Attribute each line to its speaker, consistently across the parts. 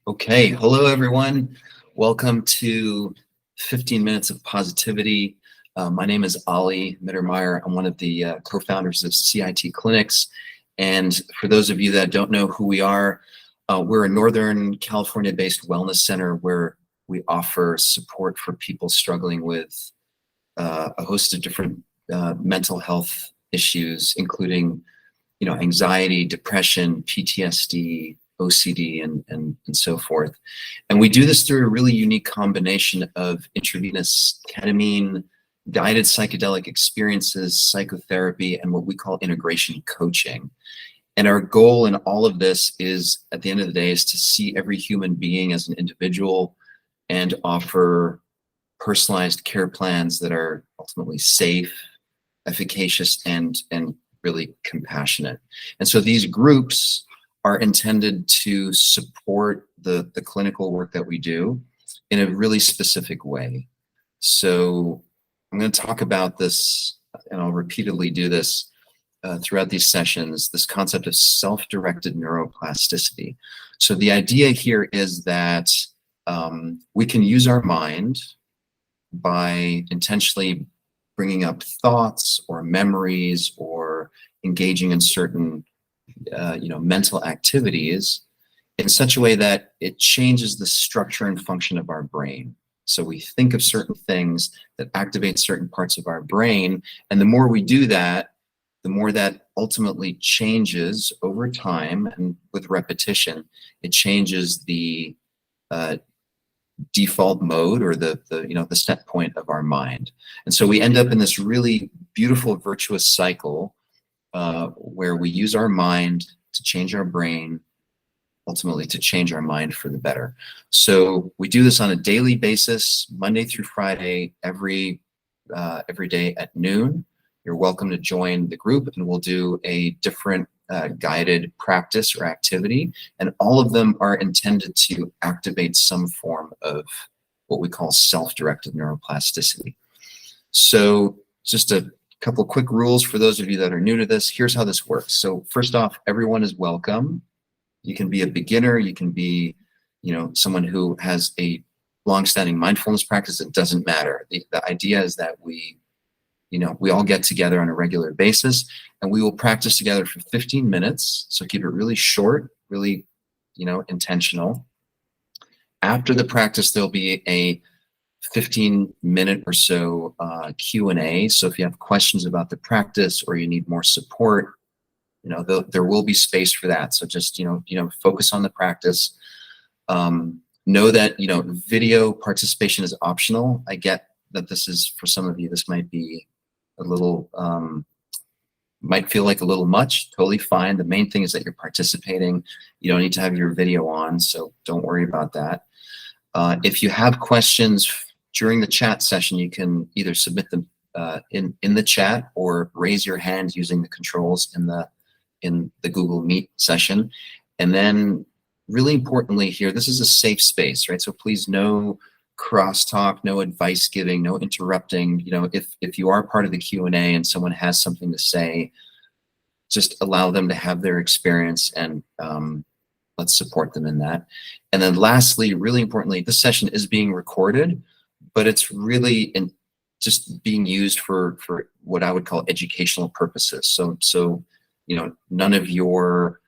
Speaker 1: Okay, hello everyone. Welcome to 15 Minutes of Positivity. My name is Oli Mittermaier. I'm one of the co-founders of CIT Clinics. And for those of you that don't know who we are, we're a Northern California-based wellness center where we offer support for people struggling with a host of different mental health issues, including anxiety, depression, PTSD, OCD, and so forth. And we do this through a really unique combination of intravenous ketamine, guided psychedelic experiences, psychotherapy, and what we call integration coaching. And our goal in all of this is, at the end of the day, is to see every human being as an individual and offer personalized care plans that are ultimately safe, efficacious, and really compassionate. And so these groups are intended to support the clinical work that we do in a really specific way. So I'm going to talk about this, and I'll repeatedly do this throughout these sessions, this concept of self-directed neuroplasticity. So the idea here is that we can use our mind by intentionally bringing up thoughts or memories or engaging in certain mental activities in such a way that it changes the structure and function of our brain. So we think of certain things that activate certain parts of our brain, and the more we do that, the more that ultimately changes over time, and with repetition, it changes the default mode or the set point of our mind. And so we end up in this really beautiful virtuous cycle where we use our mind to change our brain, ultimately to change our mind for the better. So we do this on a daily basis, Monday through Friday, every day at noon. You're welcome to join the group, and we'll do a different guided practice or activity, and all of them are intended to activate some form of what we call self-directed neuroplasticity. So just a couple quick rules for those of you that are new to this. Here's how this works. So first off, everyone is welcome. You can be a beginner, you can be someone who has a long-standing mindfulness practice. It doesn't matter. The idea is that we all get together on a regular basis, and we will practice together for 15 minutes. So keep it really short, really, intentional. After the practice, there'll be a 15-minute or so Q&A. So if you have questions about the practice or you need more support, there will be space for that. So just, focus on the practice. Know that, video participation is optional. I get that this is, for some of you, this might be a little, might feel like a little much. Totally fine. The main thing is that you're participating. You don't need to have your video on, so don't worry about that. If you have questions during the chat session, you can either submit them in the chat or raise your hand using the controls in the Google Meet session. And then, really importantly here, this is a safe space, right? So please, no crosstalk, no advice giving, no interrupting. If you are part of the Q&A and someone has something to say, just allow them to have their experience, and let's support them in that. And then lastly, really importantly, this session is being recorded, but it's really just being used for what I would call educational purposes. So none of your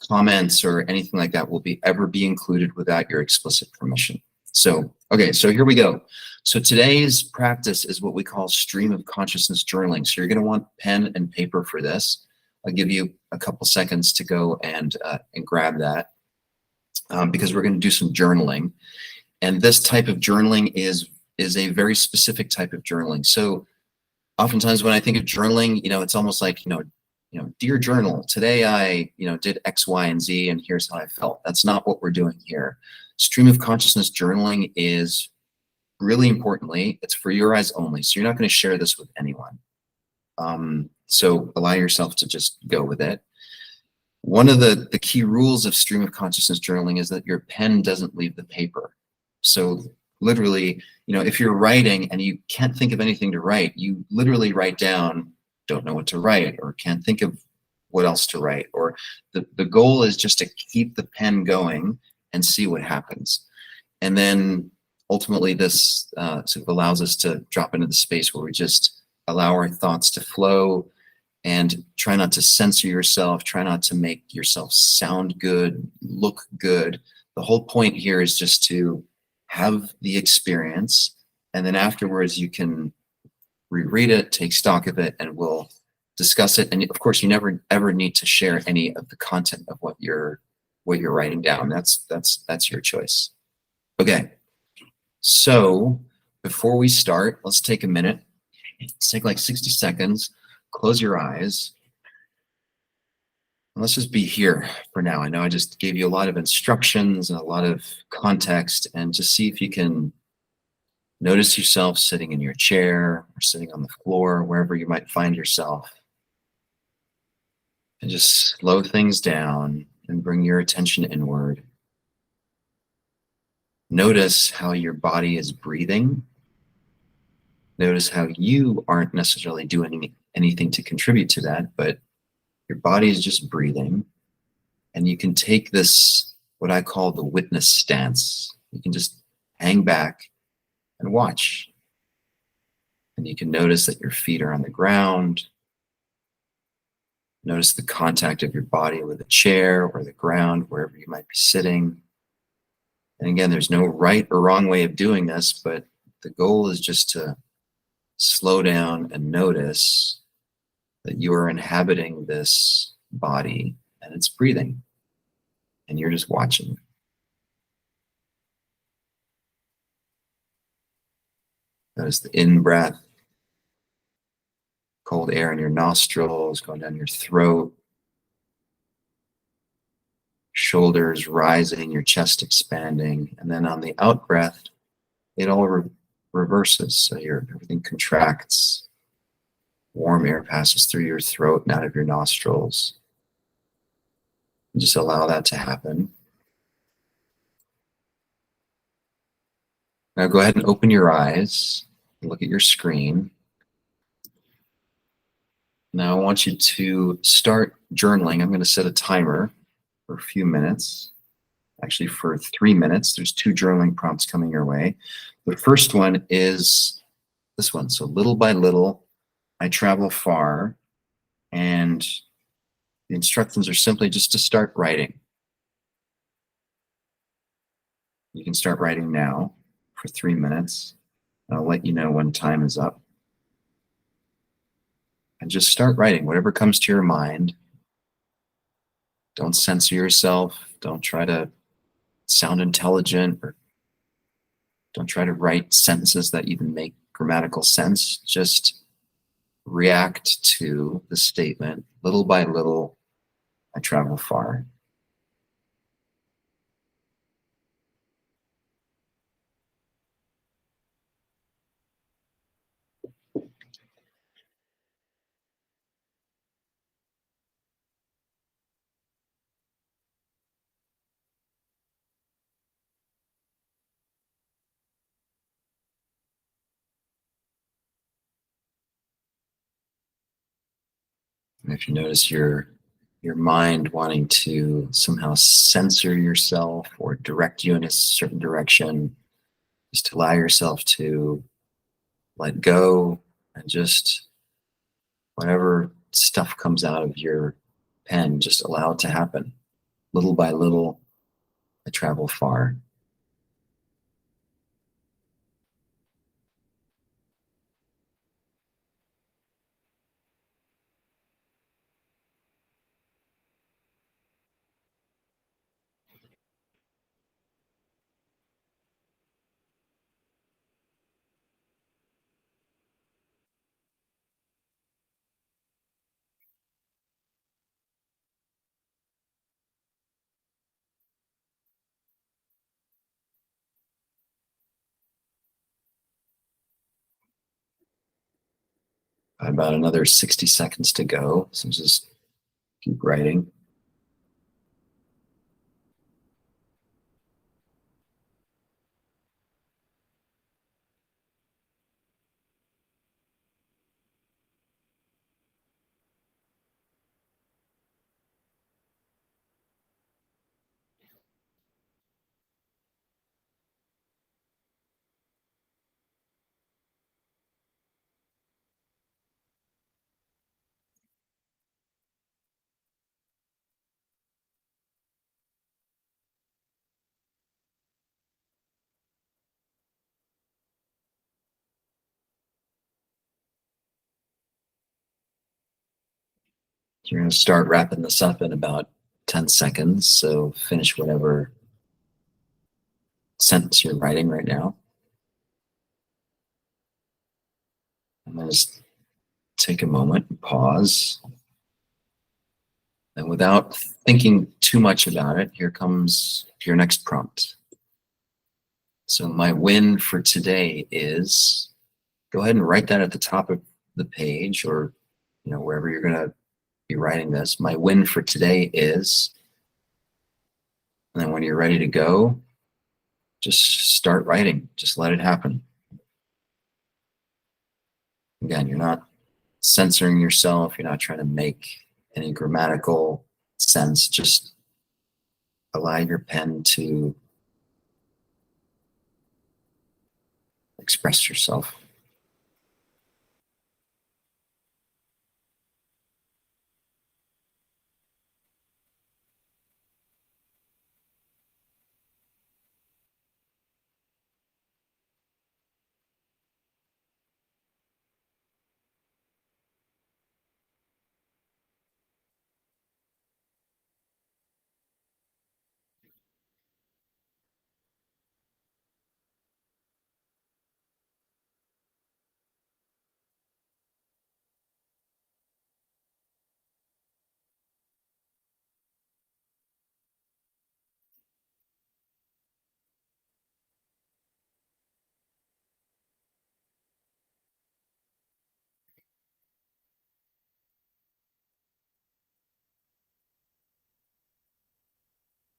Speaker 1: comments or anything like that will ever be included without your explicit permission. So, okay, so here we go. So today's practice is what we call stream of consciousness journaling. So you're going to want pen and paper for this. I'll give you a couple seconds to go and grab that because we're going to do some journaling. And this type of journaling is a very specific type of journaling. So oftentimes when I think of journaling, it's almost like, dear journal, today I, did X, Y, and Z, and here's how I felt. That's not what we're doing here. Stream of consciousness journaling is, really importantly, it's for your eyes only. So you're not going to share this with anyone. So allow yourself to just go with it. One of the key rules of stream of consciousness journaling is that your pen doesn't leave the paper. So literally, if you're writing and you can't think of anything to write, you literally write down, don't know what to write, or can't think of what else to write. Or the goal is just to keep the pen going and see what happens. And then ultimately this sort of allows us to drop into the space where we just allow our thoughts to flow, and try not to censor yourself, try not to make yourself sound good, look good. The whole point here is just to have the experience, and then afterwards you can reread it, take stock of it, and we'll discuss it. And of course, you never ever need to share any of the content of what you're writing down. That's your choice. Okay, so before we start, let's take a minute. Let's take like 60 seconds. Close your eyes. And let's just be here for now. I know I just gave you a lot of instructions and a lot of context, and just see if you can notice yourself sitting in your chair or sitting on the floor, wherever you might find yourself. And just slow things down and bring your attention inward. Notice how your body is breathing. Notice how you aren't necessarily doing anything to contribute to that, but your body is just breathing. And you can take this, what I call the witness stance. You can just hang back and watch. And you can notice that your feet are on the ground. Notice the contact of your body with the chair or the ground, wherever you might be sitting. And again, there's no right or wrong way of doing this, but the goal is just to slow down and notice that you are inhabiting this body and it's breathing, and you're just watching. Notice the in-breath, cold air in your nostrils, going down your throat, shoulders rising, your chest expanding. And then on the out-breath, it all reverses. So everything contracts. Warm air passes through your throat and out of your nostrils. And just allow that to happen. Now go ahead and open your eyes and look at your screen. Now I want you to start journaling. I'm going to set a timer for a few minutes, actually for 3 minutes. There's 2 journaling prompts coming your way. The first one is this one. So little by little, I travel far, and the instructions are simply just to start writing. You can start writing now for 3 minutes. I'll let you know when time is up. And just start writing whatever comes to your mind. Don't censor yourself. Don't try to sound intelligent, or don't try to write sentences that even make grammatical sense. Just react to the statement. Little by little, I travel far. And if you notice your mind wanting to somehow censor yourself or direct you in a certain direction, just allow yourself to let go, and just whatever stuff comes out of your pen, just allow it to happen. Little by little, I travel far. About another 60 seconds to go, so just keep writing. You're going to start wrapping this up in about 10 seconds. So finish whatever sentence you're writing right now. And then just take a moment and pause. And without thinking too much about it, here comes your next prompt. So my win for today is, go ahead and write that at the top of the page, or wherever you're going to be writing this. My win for today is, and then when you're ready to go, just start writing. Just let it happen. Again, you're not censoring yourself. You're not trying to make any grammatical sense. Just allow your pen to express yourself.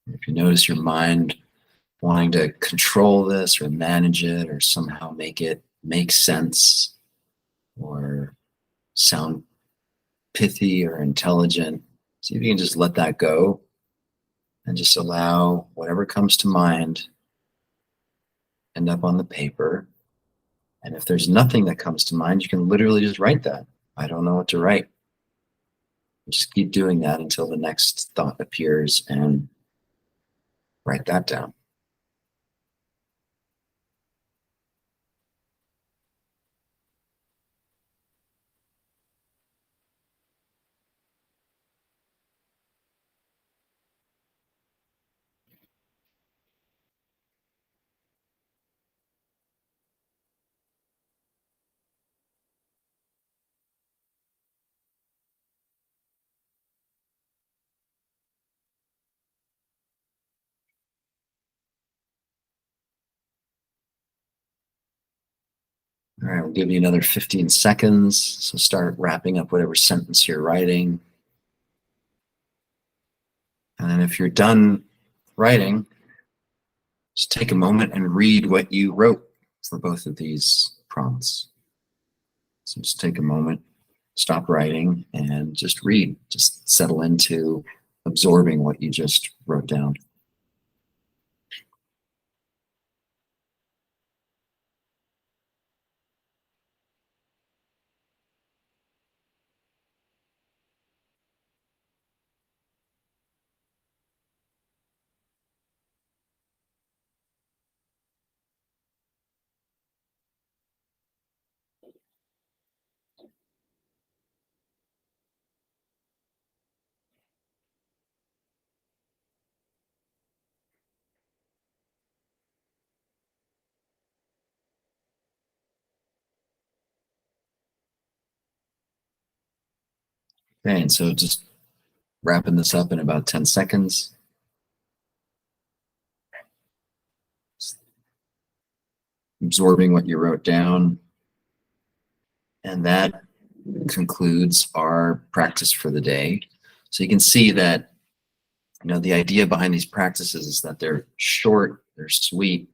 Speaker 1: If you notice your mind wanting to control this or manage it or somehow make it make sense or sound pithy or intelligent, see if you can just let that go and just allow whatever comes to mind end up on the paper. And if there's nothing that comes to mind, you can literally just write that. I don't know what to write. Just keep doing that until the next thought appears and write that down. All right, we'll give you another 15 seconds. So start wrapping up whatever sentence you're writing. And then if you're done writing, just take a moment and read what you wrote for both of these prompts. So just take a moment, stop writing, and just read. Just settle into absorbing what you just wrote down. Okay, and so just wrapping this up in about 10 seconds. Absorbing what you wrote down. And that concludes our practice for the day. So you can see that, the idea behind these practices is that they're short, they're sweet,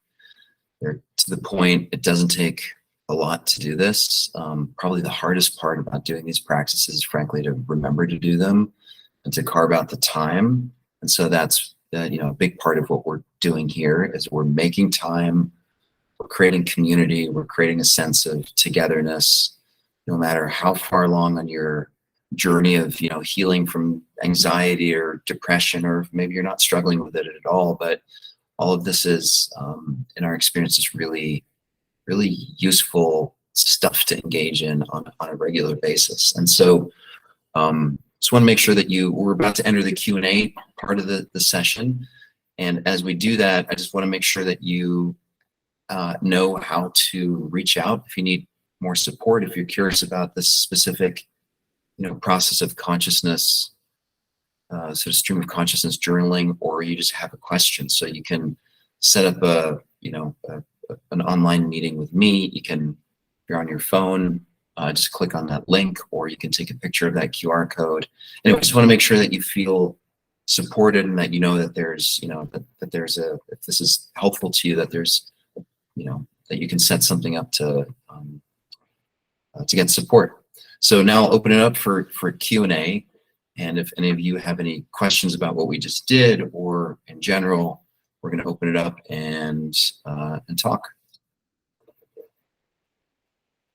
Speaker 1: they're to the point. It doesn't take a lot to do this. Probably the hardest part about doing these practices, frankly, to remember to do them and to carve out the time. And so that's a big part of what we're doing here is we're making time, we're creating community, we're creating a sense of togetherness, no matter how far along on your journey of healing from anxiety or depression, or maybe you're not struggling with it at all. But all of this is, in our experience, is really, really useful stuff to engage in on a regular basis. And so Just want to make sure that we're about to enter the Q&A part of the session. And as we do that, I just want to make sure that you know how to reach out if you need more support, if you're curious about this specific, process of consciousness, sort of stream of consciousness journaling, or you just have a question. So you can set up an online meeting with me. You can, if you're on your phone, just click on that link, or you can take a picture of that QR code. And I just want to make sure that you feel supported and that you know that there's, that there's if this is helpful to you, that there's, that you can set something up to get support. So now I'll open it up for Q&A. And if any of you have any questions about what we just did or in general, we're going to open it up and talk.